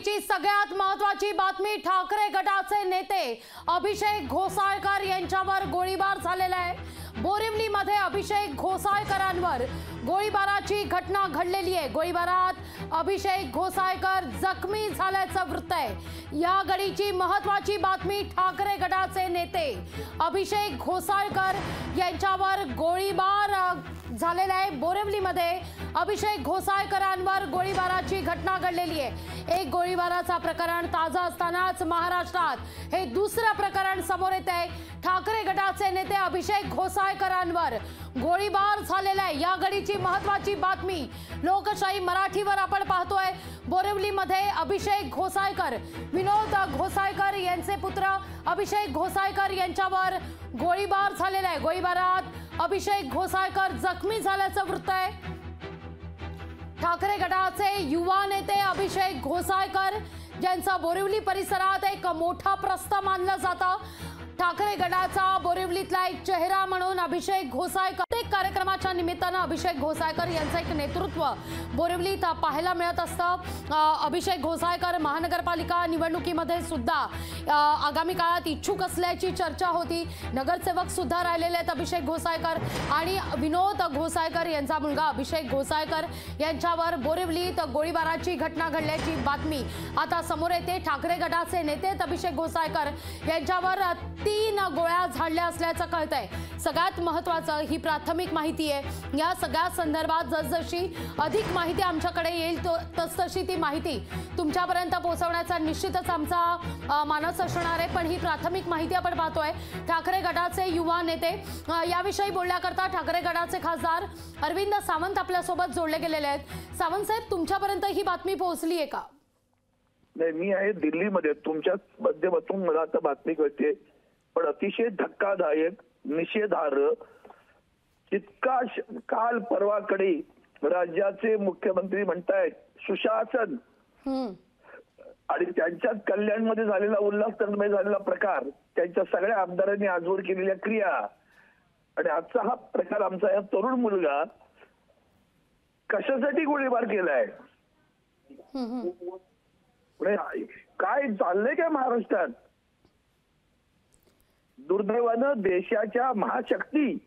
घडीची सगळ्यात महत्त्वाची बातमी, ठाकरे गटाचे नेते अभिषेक घोसाळकर यांच्यावर गोळीबार झालेला आहे। बोरिवलीमध्ये अभिषेक घोसाळकरांवर गोळीबाराची घटना घडलेली आहे। गोळीबारात अभिषेक घोसाळकर जखमी झाल्याचं वृत्त आहे। या घडीची महत्त्वाची बातमी, ठाकरे गटाचे नेते अभिषेक घोसाळकर यांच्यावर गोळीबार झालेला आहे। बोरिवलीमध्ये अभिषेक घोसाळकरांवर गोळीबाराची घटना घडलेली आहे। एक गोळीबाराचा प्रकरण ताजा असतानाच महाराष्ट्रात हे दुसरं प्रकरण समोर येत आहे। ठाकरे गटाचे नेते अभिषेक घोसाळकरांवर गोळीबार झालेला आहे। या घडीची महत्त्वाची बातमी लोकशाही मराठीवर आपण पाहतोय। बोरिवलीमध्ये अभिषेक घोसाळकर, विनोद घोसाळकर यांचे पुत्र अभिषेक घोसाळकर यांच्यावर गोळीबार झालेला आहे। गोळीबारात अभिषेक घोसाळकर जखमी झाल्याचं वृत्त आहे। ठाकरे गटाचे युवा नेते अभिषेक घोसाळकर यांचा बोरिवली परिसरात एक मोठा प्रस्ताव मानला जातो। ठाकरे गटाचा बोरिवलीतला एक चेहरा म्हणून अभिषेक घोसाळकर, प्रत्येक कार्यक्रमाच्या निमित्तानं अभिषेक घोसाळकर यांचं एक नेतृत्व बोरिवलीत पाहायला मिळत असतं। अभिषेक घोसाळकर महानगरपालिका निवडणुकीमध्ये सुद्धा आगामी काळात इच्छुक असल्याची चर्चा होती। नगरसेवक सुद्धा राहिलेले आहेत अभिषेक घोसाळकर आणि विनोद घोसाळकर यांचा मुलगा अभिषेक घोसाळकर यांच्यावर बोरिवलीत गोळीबाराची घटना घडल्याची बातमी आता समोर येते। ठाकरे गटाचे नेते अभिषेक घोसाळकर यांच्यावर 3 गोळ्या झाडल्या असल्याचं कळतंय। सगळ्यात महत्त्वाचं ही प्राथमिक माहिती आहे। या सगळ्या संदर्भात जसजशी अधिक माहिती आमच्याकडे येईल तसतशी ती माहिती तुमच्यापर्यंत पोहोचवण्याचा निश्चितच आमचा मानस असणार आहे। पण ही प्राथमिक माहिती आपण पाहतोय। ठाकरे गटाचे युवा नेते याविषयी बोलण्याकरता ठाकरे गटाचे खासदार अरविंद सावंत आपल्यासोबत जोडले गेलेले आहेत। सावंत साहेब, तुमच्यापर्यंत ही बातमी पोहोचली आहे का? नाही, मी आहे दिल्लीमध्ये, तुमच्या माध्यमातून मला आता बातमी कळते, पण अतिशय धक्कादायक, निषेधार्ह, इतका काल परवाकडे राज्याचे मुख्यमंत्री म्हणतायत सुशासन आणि त्यांच्या कल्याणमध्ये झालेला उल्हासनमय झालेला प्रकार, त्यांच्या सगळ्या आमदारांनी आजवर केलेल्या क्रिया आणि आजचा हा प्रकार, आमचा या तरुण मुलगा कशासाठी गोळीबार केलाय, काय चाललंय काय महाराष्ट्रात? दुर्दैवानं देशाच्या महाशक्तीच्या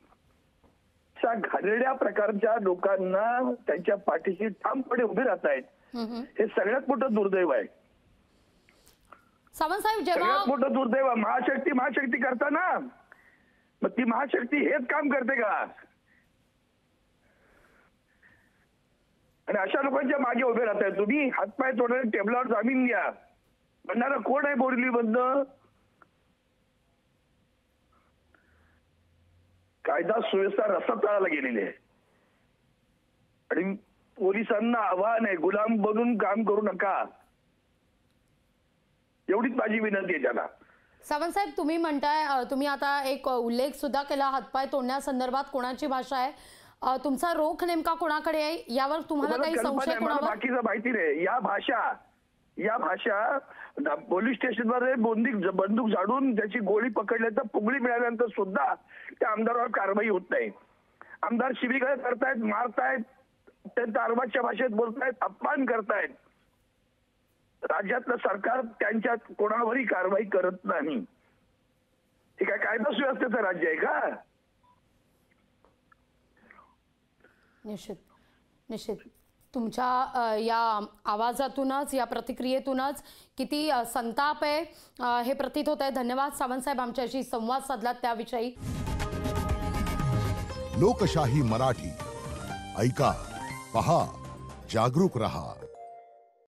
घाणेरड्या प्रकारच्या लोकांना त्यांच्या पाठीशी ठामपणे उभे राहत आहेत, हे सगळ्यात मोठं दुर्दैव आहे। सावंत साहेब, सगळ्यात मोठं दुर्दैव महाशक्ती करताना मग ती महाशक्ती हेच काम करते का? आणि अशा लोकांच्या मागे उभे राहताय तुम्ही, हातपाय तोडून टेबलावर जामीन द्या म्हणणारा कोण आहे बोरिवली बंद? कायदा सुव्यवस्था रसातळाला गेलेली आहे आणि पोलिसांना आव्हान आहे, गुलाम बनून काम करू नका, एवढीच माझी विनंती आहे त्याला। सावंत साहेब, तुम्ही म्हणताय, तुम्ही आता एक उल्लेख सुद्धा केला हातपाय तोडण्यासंदर्भात कोणाची भाषा आहे, तुमचा रोख नेमका कोणाकडे आहे यावर तुम्हाला काही संशय कोणावर? बाकीचं माहिती नाही। या भाषा पोलीस स्टेशनवर बंदूक झाडून त्याची गोळी पकडल्यानंतर पुगळी मिळाल्यानंतर सुद्धा त्या आमदारावर कारवाई होत नाही। आमदार शिवीगाळ करतायत, मारतायत, त्यांच्या अरबाच्या भाषेत बोलतायत, अपमान करतायत। राज्यातलं सरकार त्यांच्या कोणावरही कारवाई करत नाही। हे काय कायदा सुव्यवस्थेचं राज्य आहे का? निश्चित तुमच्या या आवाजातूनच, या प्रतिक्रियेतूनच किती संताप आहे हे प्रतीत होत आहे। धन्यवाद सावंत साहेब, आमच्याशी संवाद साधलात त्याविषयी। लोकशाही मराठी ऐका, पहा, जागरूक रहा।